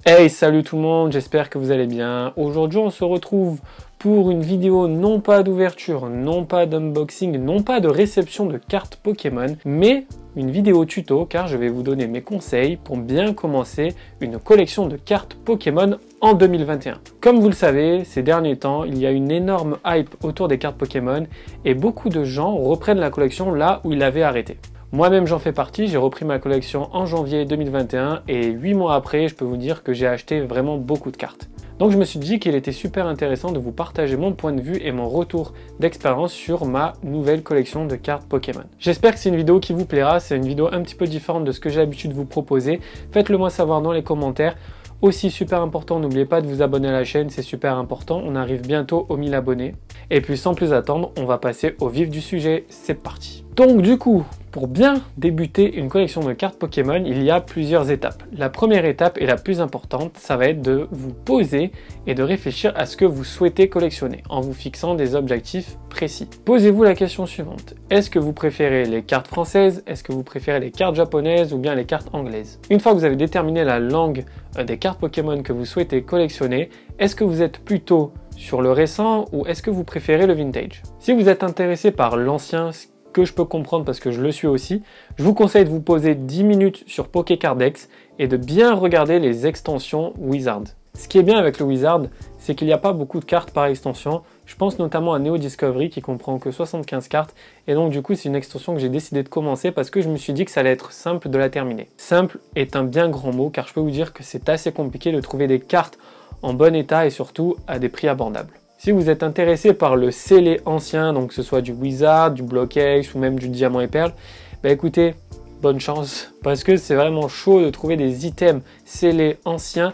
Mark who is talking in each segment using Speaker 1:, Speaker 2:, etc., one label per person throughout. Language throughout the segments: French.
Speaker 1: Hey, salut tout le monde, j'espère que vous allez bien. Aujourd'hui, on se retrouve pour une vidéo non pas d'ouverture, non pas d'unboxing, non pas de réception de cartes Pokémon, mais une vidéo tuto car je vais vous donner mes conseils pour bien commencer une collection de cartes Pokémon en 2021. Comme vous le savez, ces derniers temps, il y a une énorme hype autour des cartes Pokémon et beaucoup de gens reprennent la collection là où ils l'avaient arrêtée. Moi-même j'en fais partie, j'ai repris ma collection en janvier 2021 et 8 mois après, je peux vous dire que j'ai acheté vraiment beaucoup de cartes. Donc je me suis dit qu'il était super intéressant de vous partager mon point de vue et mon retour d'expérience sur ma nouvelle collection de cartes Pokémon. J'espère que c'est une vidéo qui vous plaira, c'est une vidéo un petit peu différente de ce que j'ai l'habitude de vous proposer. Faites-le moi savoir dans les commentaires. Aussi super important, n'oubliez pas de vous abonner à la chaîne, c'est super important, on arrive bientôt aux 1000 abonnés. Et puis sans plus attendre, on va passer au vif du sujet, c'est parti. Donc du coup, pour bien débuter une collection de cartes Pokémon, il y a plusieurs étapes. La première étape et la plus importante, ça va être de vous poser et de réfléchir à ce que vous souhaitez collectionner en vous fixant des objectifs précis. Posez-vous la question suivante. Est-ce que vous préférez les cartes françaises? Est-ce que vous préférez les cartes japonaises ou bien les cartes anglaises? Une fois que vous avez déterminé la langue des cartes Pokémon que vous souhaitez collectionner, est-ce que vous êtes plutôt sur le récent ou est-ce que vous préférez le vintage? Si vous êtes intéressé par l'ancien, que je peux comprendre parce que je le suis aussi, je vous conseille de vous poser 10 minutes sur Pokécardex et de bien regarder les extensions Wizard. Ce qui est bien avec le Wizard, c'est qu'il n'y a pas beaucoup de cartes par extension. Je pense notamment à Neo Discovery qui comprend que 75 cartes et donc du coup c'est une extension que j'ai décidé de commencer parce que je me suis dit que ça allait être simple de la terminer. Simple est un bien grand mot car je peux vous dire que c'est assez compliqué de trouver des cartes en bon état et surtout à des prix abordables. Si vous êtes intéressé par le scellé ancien, donc que ce soit du Wizard, du Block Ace ou même du Diamant et Perle, bah écoutez, bonne chance, parce que c'est vraiment chaud de trouver des items scellés anciens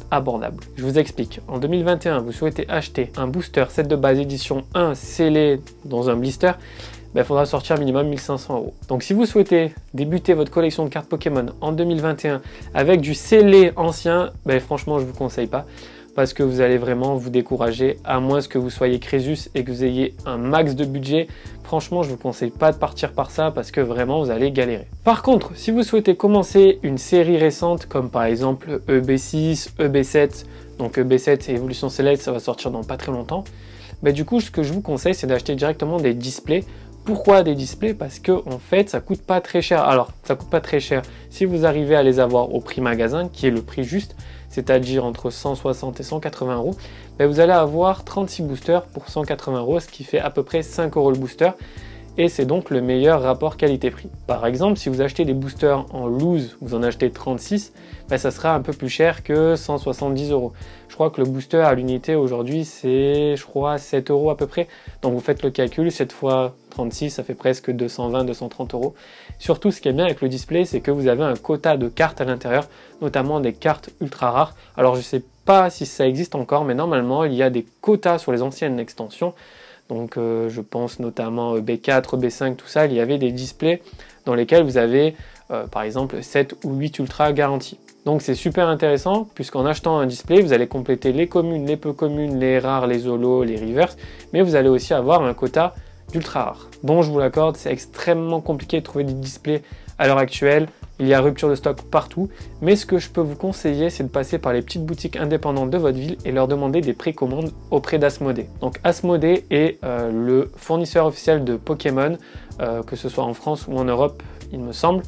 Speaker 1: abordables. Je vous explique, en 2021, vous souhaitez acheter un booster set de base édition 1 scellé dans un blister, il faudra sortir minimum 1500 €. Donc si vous souhaitez débuter votre collection de cartes Pokémon en 2021 avec du scellé ancien, franchement je ne vous conseille pas. Parce que vous allez vraiment vous décourager, à moins que vous soyez Crésus et que vous ayez un max de budget. Franchement, je ne vous conseille pas de partir par ça parce que vraiment, vous allez galérer. Par contre, si vous souhaitez commencer une série récente, comme par exemple EB6, EB7, donc EB7 c'est Évolution Céleste, ça va sortir dans pas très longtemps, du coup, ce que je vous conseille, c'est d'acheter directement des displays. Pourquoi des displays? Parce que en fait, ça coûte pas très cher. Alors, ça coûte pas très cher si vous arrivez à les avoir au prix magasin, qui est le prix juste, c'est-à-dire entre 160 et 180 €, vous allez avoir 36 boosters pour 180 €, ce qui fait à peu près 5 € le booster. Et c'est donc le meilleur rapport qualité-prix. Par exemple, si vous achetez des boosters en loose, vous en achetez 36, ça sera un peu plus cher que 170 €. Je crois que le booster à l'unité aujourd'hui, c'est, 7 € à peu près. Donc vous faites le calcul, 7 fois 36, ça fait presque 220, 230 €. Surtout, ce qui est bien avec le display, c'est que vous avez un quota de cartes à l'intérieur, notamment des cartes ultra rares. Alors je ne sais pas si ça existe encore, mais normalement, il y a des quotas sur les anciennes extensions. Donc je pense notamment B4, B5, tout ça, il y avait des displays dans lesquels vous avez par exemple 7 ou 8 ultra garantis. Donc c'est super intéressant puisqu'en achetant un display, vous allez compléter les communes, les peu communes, les rares, les holos, les reverse, mais vous allez aussi avoir un quota d'ultra rares. Bon, je vous l'accorde, c'est extrêmement compliqué de trouver des displays à l'heure actuelle. Il y a rupture de stock partout, mais ce que je peux vous conseiller, c'est de passer par les petites boutiques indépendantes de votre ville et leur demander des précommandes auprès d'Asmodée. Donc Asmodée est le fournisseur officiel de Pokémon, que ce soit en France ou en Europe, il me semble.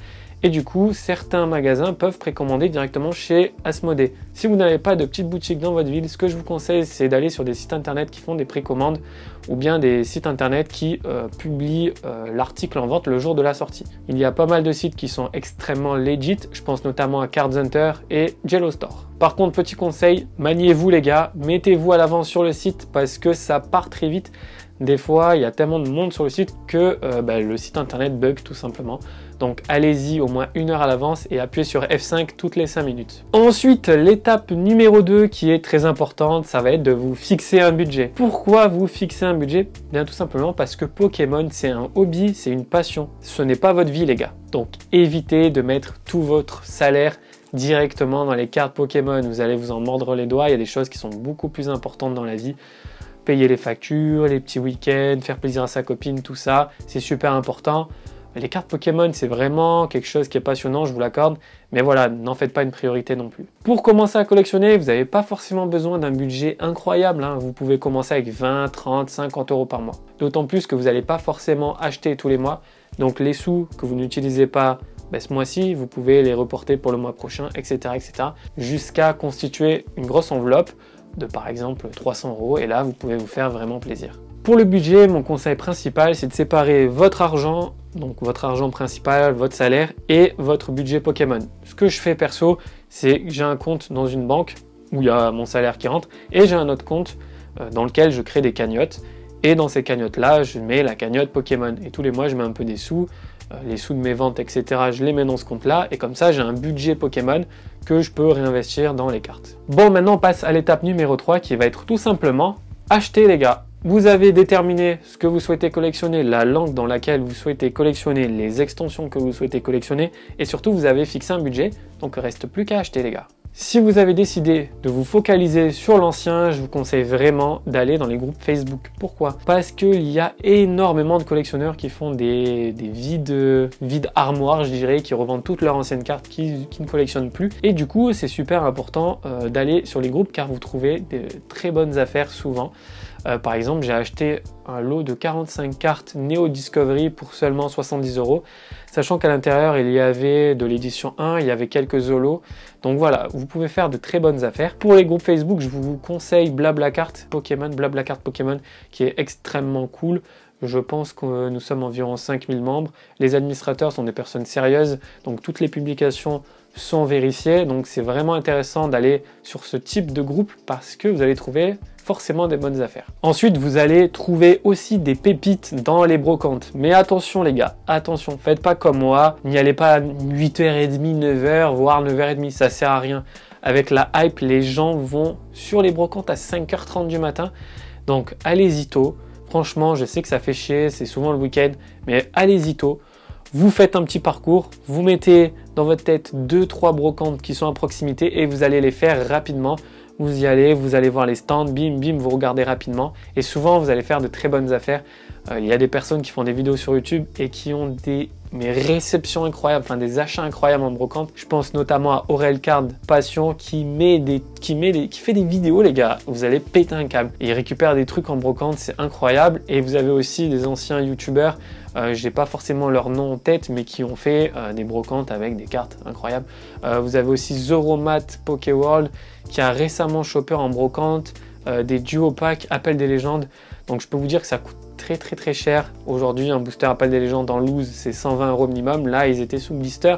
Speaker 1: Et du coup, certains magasins peuvent précommander directement chez Asmodée. Si vous n'avez pas de petite boutique dans votre ville, ce que je vous conseille, c'est d'aller sur des sites internet qui font des précommandes ou bien des sites internet qui publient l'article en vente le jour de la sortie. Il y a pas mal de sites qui sont extrêmement legit, je pense notamment à Card Hunter et Jello Store. Par contre, petit conseil, maniez-vous les gars, mettez-vous à l'avance sur le site parce que ça part très vite. Des fois, il y a tellement de monde sur le site que le site internet bug tout simplement. Donc allez-y au moins 1 heure à l'avance et appuyez sur F5 toutes les 5 minutes. Ensuite, l'étape numéro 2 qui est très importante, ça va être de vous fixer un budget. Pourquoi vous fixer un budget? Bien tout simplement parce que Pokémon c'est un hobby, c'est une passion. Ce n'est pas votre vie les gars. Donc évitez de mettre tout votre salaire directement dans les cartes Pokémon. Vous allez vous en mordre les doigts, il y a des choses qui sont beaucoup plus importantes dans la vie. Payer les factures, les petits week-ends, faire plaisir à sa copine, tout ça, c'est super important. Les cartes Pokémon, c'est vraiment quelque chose qui est passionnant, je vous l'accorde, mais voilà, n'en faites pas une priorité non plus. Pour commencer à collectionner, vous n'avez pas forcément besoin d'un budget incroyable, hein. Vous pouvez commencer avec 20, 30, 50 euros par mois. D'autant plus que vous n'allez pas forcément acheter tous les mois, donc les sous que vous n'utilisez pas ce mois-ci, vous pouvez les reporter pour le mois prochain, etc., etc., jusqu'à constituer une grosse enveloppe de par exemple 300 euros, et là, vous pouvez vous faire vraiment plaisir. Pour le budget, mon conseil principal, c'est de séparer votre argent, donc votre argent principal, votre salaire et votre budget Pokémon. Ce que je fais perso, c'est que j'ai un compte dans une banque où il y a mon salaire qui rentre et j'ai un autre compte dans lequel je crée des cagnottes. Et dans ces cagnottes-là, je mets la cagnotte Pokémon. Et tous les mois, je mets un peu des sous, les sous de mes ventes, etc. Je les mets dans ce compte-là. Et comme ça, j'ai un budget Pokémon que je peux réinvestir dans les cartes. Bon, maintenant, on passe à l'étape numéro 3 qui va être tout simplement acheter, les gars. Vous avez déterminé ce que vous souhaitez collectionner, la langue dans laquelle vous souhaitez collectionner, les extensions que vous souhaitez collectionner et surtout vous avez fixé un budget, donc il ne reste plus qu'à acheter, les gars. Si vous avez décidé de vous focaliser sur l'ancien, je vous conseille vraiment d'aller dans les groupes Facebook. Pourquoi? Parce qu'il y a énormément de collectionneurs qui font des vides armoires, je dirais, qui revendent toutes leurs anciennes cartes qui ne collectionnent plus. Et du coup, c'est super important d'aller sur les groupes car vous trouvez de très bonnes affaires souvent. Par exemple, j'ai acheté un lot de 45 cartes Neo Discovery pour seulement 70 euros, sachant qu'à l'intérieur, il y avait de l'édition 1, il y avait quelques holos. Donc voilà, vous pouvez faire de très bonnes affaires. Pour les groupes Facebook, je vous conseille Blablacar Pokémon, qui est extrêmement cool. Je pense que nous sommes environ 5000 membres. Les administrateurs sont des personnes sérieuses, donc toutes les publications sont vérifiées. Donc c'est vraiment intéressant d'aller sur ce type de groupe parce que vous allez trouver forcément des bonnes affaires. Ensuite, vous allez trouver aussi des pépites dans les brocantes. Mais attention les gars, attention, faites pas comme moi, n'y allez pas à 8h30, 9h, voire 9h30, ça sert à rien. Avec la hype, les gens vont sur les brocantes à 5h30 du matin. Donc allez-y tôt. Franchement, je sais que ça fait chier, c'est souvent le week-end, mais allez-y tôt. Vous faites un petit parcours, vous mettez dans votre tête 2-3 brocantes qui sont à proximité et vous allez les faire rapidement. Vous y allez, vous allez voir les stands, bim, bim, vous regardez rapidement. Et souvent, vous allez faire de très bonnes affaires. Il y a des personnes qui font des vidéos sur YouTube et qui ont des réceptions incroyables, enfin des achats incroyables en brocante. Je pense notamment à Aurelcard Passion qui fait des vidéos, les gars. Vous allez péter un câble. Et il récupère des trucs en brocante, c'est incroyable. Et vous avez aussi des anciens YouTubeurs, je n'ai pas forcément leur nom en tête, mais qui ont fait des brocantes avec des cartes incroyables. Vous avez aussi Zoromat Pokéworld qui a récemment chopé en brocante des duo packs Appel des légendes. Donc je peux vous dire que ça coûte très cher. Aujourd'hui, un booster Appel des légendes en loose, c'est 120 euros minimum. Là, ils étaient sous blister.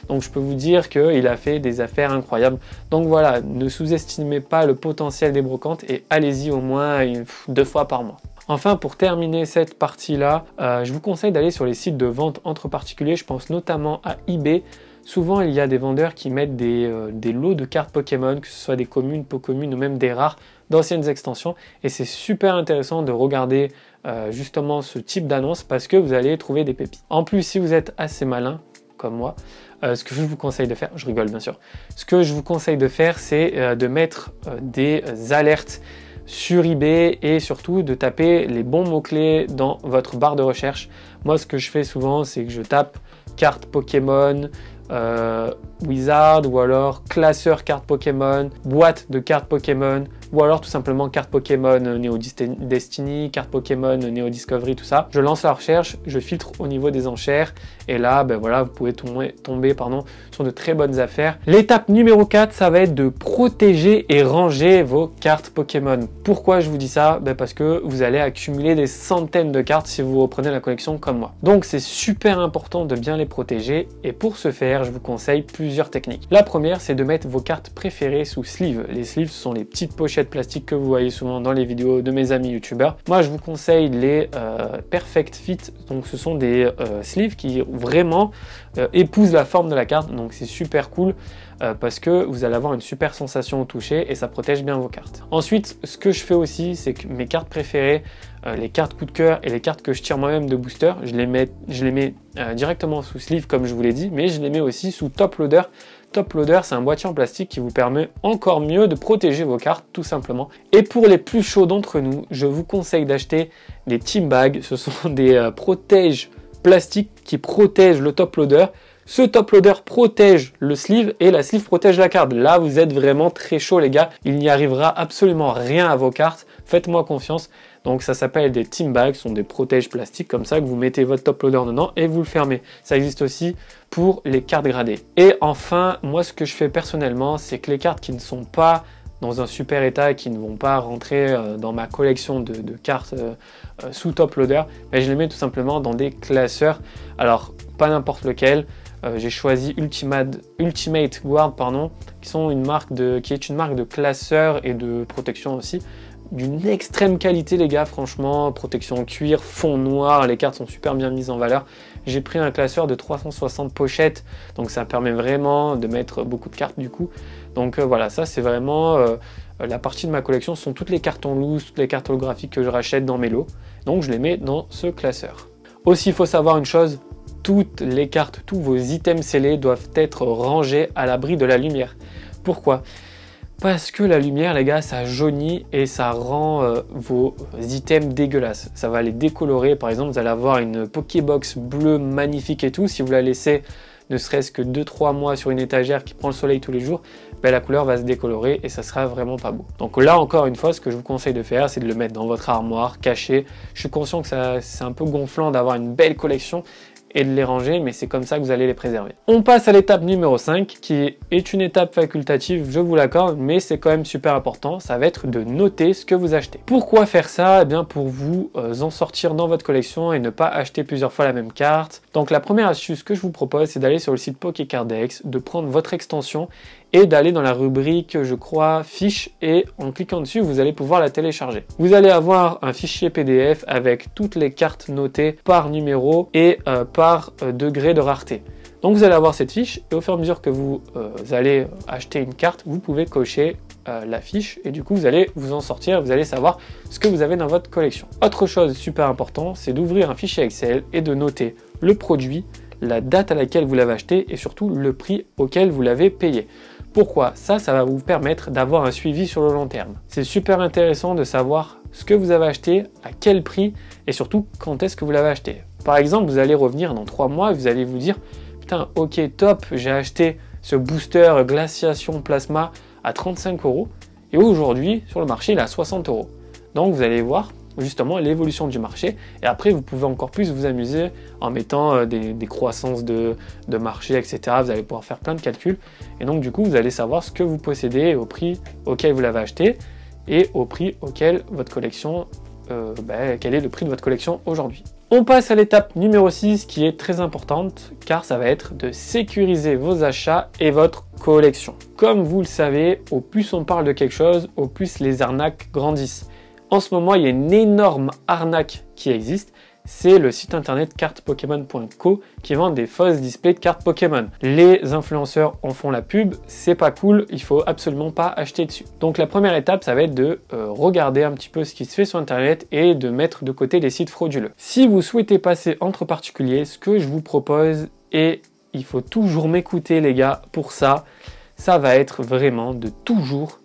Speaker 1: Donc je peux vous dire qu'il a fait des affaires incroyables. Donc voilà, ne sous-estimez pas le potentiel des brocantes et allez-y au moins 2 fois par mois. Enfin, pour terminer cette partie-là, je vous conseille d'aller sur les sites de vente entre particuliers. Je pense notamment à eBay. Souvent, il y a des vendeurs qui mettent des lots de cartes Pokémon, que ce soit des communes, Pokémon ou même des rares d'anciennes extensions. Et c'est super intéressant de regarder justement ce type d'annonce parce que vous allez trouver des pépites. En plus, si vous êtes assez malin, comme moi, ce que je vous conseille de faire, je rigole bien sûr, ce que je vous conseille de faire, c'est de mettre des alertes sur eBay et surtout de taper les bons mots-clés dans votre barre de recherche. Moi, ce que je fais souvent, c'est que je tape carte Pokémon, Wizard ou alors classeur cartes Pokémon, boîte de cartes Pokémon ou alors tout simplement carte Pokémon Neo Destiny, carte Pokémon Neo Discovery, tout ça. Je lance la recherche, je filtre au niveau des enchères et là, ben voilà, vous pouvez tomber sur de très bonnes affaires. L'étape numéro 4, ça va être de protéger et ranger vos cartes Pokémon. Pourquoi je vous dis ça? Ben parce que vous allez accumuler des centaines de cartes si vous reprenez la collection comme moi. Donc c'est super important de bien les protéger et pour ce faire, je vous conseille plusieurs techniques. La première, c'est de mettre vos cartes préférées sous sleeve. Les sleeves sont les petites pochettes plastiques que vous voyez souvent dans les vidéos de mes amis youtubeurs. Moi, je vous conseille les Perfect Fit. Donc, ce sont des sleeves qui vraiment épousent la forme de la carte. Donc, c'est super cool parce que vous allez avoir une super sensation au toucher et ça protège bien vos cartes. Ensuite, ce que je fais aussi, c'est que mes cartes préférées, les cartes coup de cœur et les cartes que je tire moi-même de booster, je les mets directement sous sleeve comme je vous l'ai dit, mais je les mets aussi sous top loader. Top loader, c'est un boîtier en plastique qui vous permet encore mieux de protéger vos cartes tout simplement. Et pour les plus chauds d'entre nous, je vous conseille d'acheter des team bags. Ce sont des protèges plastique qui protège le top loader. Ce top loader protège le sleeve et la sleeve protège la carte. Là, vous êtes vraiment très chaud, les gars. Il n'y arrivera absolument rien à vos cartes. Faites-moi confiance. Donc, ça s'appelle des team bags. Ce sont des protèges plastiques comme ça que vous mettez votre top loader dedans et vous le fermez. Ça existe aussi pour les cartes gradées. Et enfin, moi, ce que je fais personnellement, c'est que les cartes qui ne sont pas dans un super état et qui ne vont pas rentrer dans ma collection de cartes sous top loader, mais je les mets tout simplement dans des classeurs. Alors, pas n'importe lequel. J'ai choisi Ultimate Guard, qui est une marque de classeur et de protection aussi, d'une extrême qualité, les gars. Franchement, protection cuir, fond noir, les cartes sont super bien mises en valeur. J'ai pris un classeur de 360 pochettes, donc ça permet vraiment de mettre beaucoup de cartes du coup. Donc voilà, ça c'est vraiment la partie de ma collection. Ce sont toutes les cartes en loose, toutes les cartes holographiques que je rachète dans mes lots, donc je les mets dans ce classeur. Aussi, il faut savoir une chose: toutes les cartes, tous vos items scellés doivent être rangés à l'abri de la lumière. Pourquoi? Parce que la lumière, les gars, ça jaunit et ça rend vos items dégueulasses. Ça va les décolorer. Par exemple, vous allez avoir une Pokébox bleue magnifique et tout. Si vous la laissez ne serait-ce que 2-3 mois sur une étagère qui prend le soleil tous les jours, ben la couleur va se décolorer et ça sera vraiment pas beau. Donc là, encore une fois, ce que je vous conseille de faire, c'est de le mettre dans votre armoire, caché. Je suis conscient que c'est un peu gonflant d'avoir une belle collection et de les ranger, mais c'est comme ça que vous allez les préserver. On passe à l'étape numéro 5, qui est une étape facultative, je vous l'accorde, mais c'est quand même super important. Ça va être de noter ce que vous achetez. Pourquoi faire ça? Eh bien, pour vous en sortir dans votre collection et ne pas acheter plusieurs fois la même carte. Donc la première astuce que je vous propose, c'est d'aller sur le site Pokécardex, de prendre votre extension et d'aller dans la rubrique, je crois, fiches, et en cliquant dessus, vous allez pouvoir la télécharger. Vous allez avoir un fichier PDF avec toutes les cartes notées par numéro et par degré de rareté. Donc vous allez avoir cette fiche et au fur et à mesure que vous allez acheter une carte, vous pouvez cocher la fiche et du coup vous allez vous en sortir, vous allez savoir ce que vous avez dans votre collection. Autre chose super important, c'est d'ouvrir un fichier Excel et de noter le produit, la date à laquelle vous l'avez acheté et surtout le prix auquel vous l'avez payé. Pourquoi? Ça va vous permettre d'avoir un suivi sur le long terme. C'est super intéressant de savoir ce que vous avez acheté, à quel prix et surtout quand est-ce que vous l'avez acheté. Par exemple, vous allez revenir dans 3 mois et vous allez vous dire putain, ok, top, j'ai acheté ce booster glaciation plasma à 35 € et aujourd'hui sur le marché il est à 60 €. Donc vous allez voir justement l'évolution du marché et après vous pouvez encore plus vous amuser en mettant des croissances de marché, etc. Vous allez pouvoir faire plein de calculs et donc du coup vous allez savoir ce que vous possédez au prix auquel vous l'avez acheté et au prix auquel votre collection, quel est le prix de votre collection aujourd'hui. On passe à l'étape numéro 6 qui est très importante car ça va être de sécuriser vos achats et votre collection. Comme vous le savez, au plus on parle de quelque chose, au plus les arnaques grandissent. En ce moment, il y a une énorme arnaque qui existe, c'est le site internet cartespokemon.co qui vend des fausses displays de cartes Pokémon. Les influenceurs en font la pub, c'est pas cool, il faut absolument pas acheter dessus. Donc la première étape, ça va être de regarder un petit peu ce qui se fait sur internet et de mettre de côté les sites frauduleux. Si vous souhaitez passer entre particuliers, ce que je vous propose, et il faut toujours m'écouter les gars pour ça, ça va être vraiment de toujours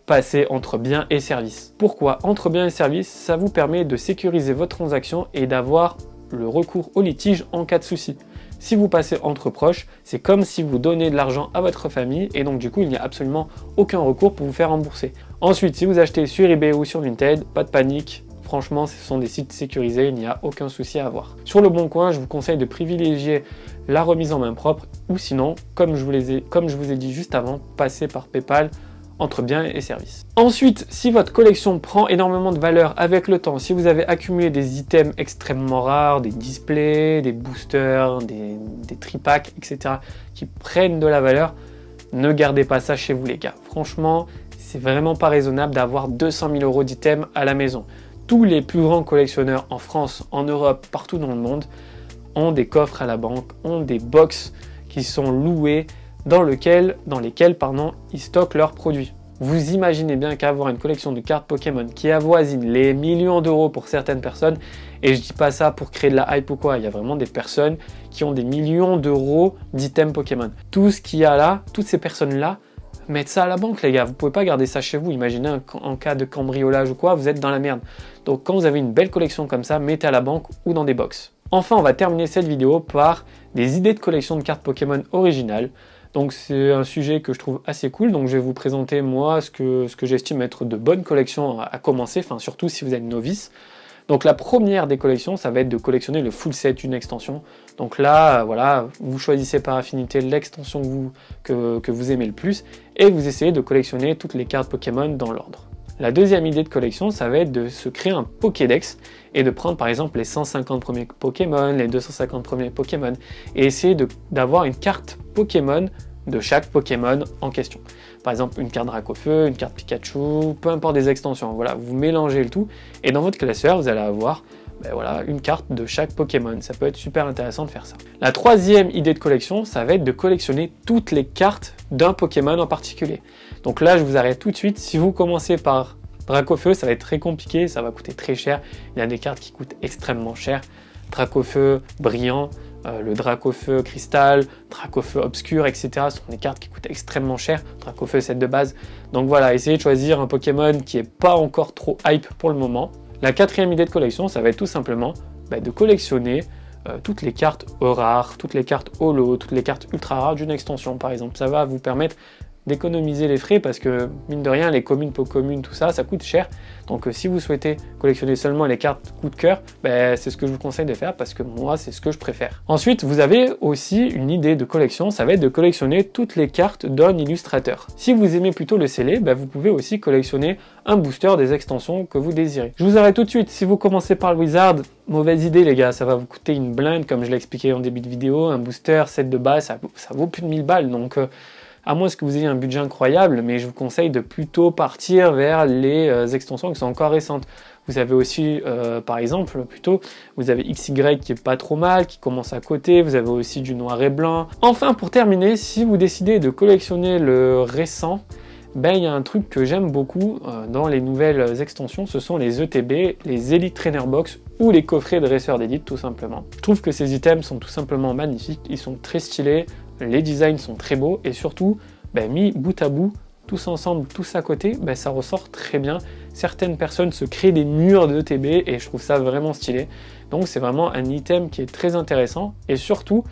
Speaker 1: passer entre biens et services. Pourquoi? Entre biens et services, ça vous permet de sécuriser votre transaction et d'avoir le recours au litige en cas de souci. Si vous passez entre proches, c'est comme si vous donnez de l'argent à votre famille et donc du coup, il n'y a absolument aucun recours pour vous faire rembourser. Ensuite, si vous achetez sur eBay ou sur Vinted, pas de panique. Franchement, ce sont des sites sécurisés, il n'y a aucun souci à avoir. Sur le Bon Coin, je vous conseille de privilégier la remise en main propre ou sinon, comme je vous ai dit juste avant, passer par PayPal entre biens et services. Ensuite, si votre collection prend énormément de valeur avec le temps, si vous avez accumulé des items extrêmement rares, des displays, des boosters, des tripacks, etc. qui prennent de la valeur, ne gardez pas ça chez vous les gars. Franchement, c'est vraiment pas raisonnable d'avoir 200 000 € d'items à la maison. Tous les plus grands collectionneurs en France, en Europe, partout dans le monde, ont des coffres à la banque, ont des box qui sont loués dans lesquels ils stockent leurs produits. Vous imaginez bien qu'avoir une collection de cartes Pokémon qui avoisine les millions d'euros pour certaines personnes, et je dis pas ça pour créer de la hype ou quoi, il y a vraiment des personnes qui ont des millions d'euros d'items Pokémon. Tout ce qu'il y a là, toutes ces personnes-là mettre ça à la banque, les gars. Vous pouvez pas garder ça chez vous. Imaginez en cas de cambriolage ou quoi, vous êtes dans la merde. Donc quand vous avez une belle collection comme ça, mettez à la banque ou dans des box. Enfin, on va terminer cette vidéo par des idées de collection de cartes Pokémon originales. Donc c'est un sujet que je trouve assez cool, donc je vais vous présenter moi ce que j'estime être de bonnes collections à commencer, enfin surtout si vous êtes novice. Donc la première des collections, ça va être de collectionner le full set, une extension. Donc là, voilà, vous choisissez par affinité l'extension que vous aimez le plus et vous essayez de collectionner toutes les cartes Pokémon dans l'ordre. La deuxième idée de collection, ça va être de se créer un Pokédex et de prendre par exemple les 150 premiers Pokémon, les 250 premiers Pokémon et essayer d'avoir une carte Pokémon de chaque Pokémon en question. Par exemple, une carte Dracofeu, une carte Pikachu, peu importe des extensions. Voilà, vous mélangez le tout et dans votre classeur, vous allez avoir voilà, une carte de chaque Pokémon. Ça peut être super intéressant de faire ça. La troisième idée de collection, ça va être de collectionner toutes les cartes d'un Pokémon en particulier. Donc là, je vous arrête tout de suite. Si vous commencez par Dracofeu, ça va être très compliqué, ça va coûter très cher. Il y a des cartes qui coûtent extrêmement cher. Dracofeu brillant, le Dracofeu cristal, Dracofeu obscur, etc. Ce sont des cartes qui coûtent extrêmement cher. Dracofeu set de base. Donc voilà, essayez de choisir un Pokémon qui n'est pas encore trop hype pour le moment. La quatrième idée de collection, ça va être tout simplement de collectionner toutes les cartes rares, toutes les cartes holo, toutes les cartes ultra rares d'une extension par exemple. Ça va vous permettre d'économiser les frais parce que mine de rien les communes, communes, tout ça, ça coûte cher. Donc si vous souhaitez collectionner seulement les cartes coup de cœur, c'est ce que je vous conseille de faire parce que moi c'est ce que je préfère. Ensuite vous avez aussi une idée de collection, ça va être de collectionner toutes les cartes d'un illustrateur. Si vous aimez plutôt le scellé, vous pouvez aussi collectionner un booster des extensions que vous désirez. Je vous arrête tout de suite, si vous commencez par le Wizard, mauvaise idée les gars, ça va vous coûter une blinde comme je l'ai expliqué en début de vidéo, un booster set de base ça vaut plus de 1000 balles donc à moins que vous ayez un budget incroyable, mais je vous conseille de plutôt partir vers les extensions qui sont encore récentes. Vous avez aussi, par exemple, vous avez XY qui est pas trop mal, qui commence à côté, vous avez aussi du noir et blanc. Enfin, pour terminer, si vous décidez de collectionner le récent, il y a un truc que j'aime beaucoup dans les nouvelles extensions, ce sont les ETB, les Elite Trainer Box ou les coffrets dresseurs d'élite tout simplement. Je trouve que ces items sont tout simplement magnifiques, ils sont très stylés, les designs sont très beaux et surtout, mis bout à bout, tous ensemble, tous à côté, ça ressort très bien. Certaines personnes se créent des murs de ETB et je trouve ça vraiment stylé. Donc c'est vraiment un item qui est très intéressant et surtout,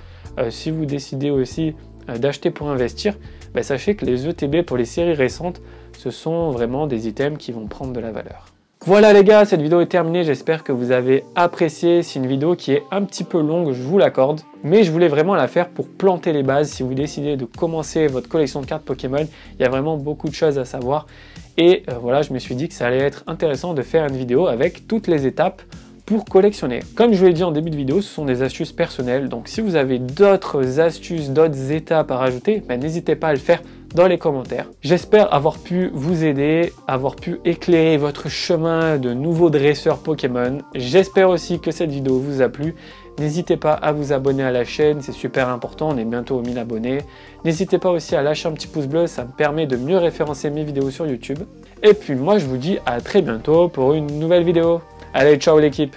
Speaker 1: si vous décidez aussi d'acheter pour investir, sachez que les ETB pour les séries récentes, ce sont vraiment des items qui vont prendre de la valeur. Voilà les gars, cette vidéo est terminée, j'espère que vous avez apprécié. C'est une vidéo qui est un petit peu longue, je vous l'accorde, mais je voulais vraiment la faire pour planter les bases. Si vous décidez de commencer votre collection de cartes Pokémon, il y a vraiment beaucoup de choses à savoir. Et voilà, je me suis dit que ça allait être intéressant de faire une vidéo avec toutes les étapes pour collectionner. Comme je vous l'ai dit en début de vidéo, ce sont des astuces personnelles, donc si vous avez d'autres astuces, d'autres étapes à rajouter, n'hésitez pas à le faire dans les commentaires. J'espère avoir pu vous aider, avoir pu éclairer votre chemin de nouveaux dresseurs Pokémon. J'espère aussi que cette vidéo vous a plu. N'hésitez pas à vous abonner à la chaîne, c'est super important, on est bientôt aux 1000 abonnés. N'hésitez pas aussi à lâcher un petit pouce bleu, ça me permet de mieux référencer mes vidéos sur YouTube. Et puis moi je vous dis à très bientôt pour une nouvelle vidéo. Allez, ciao l'équipe!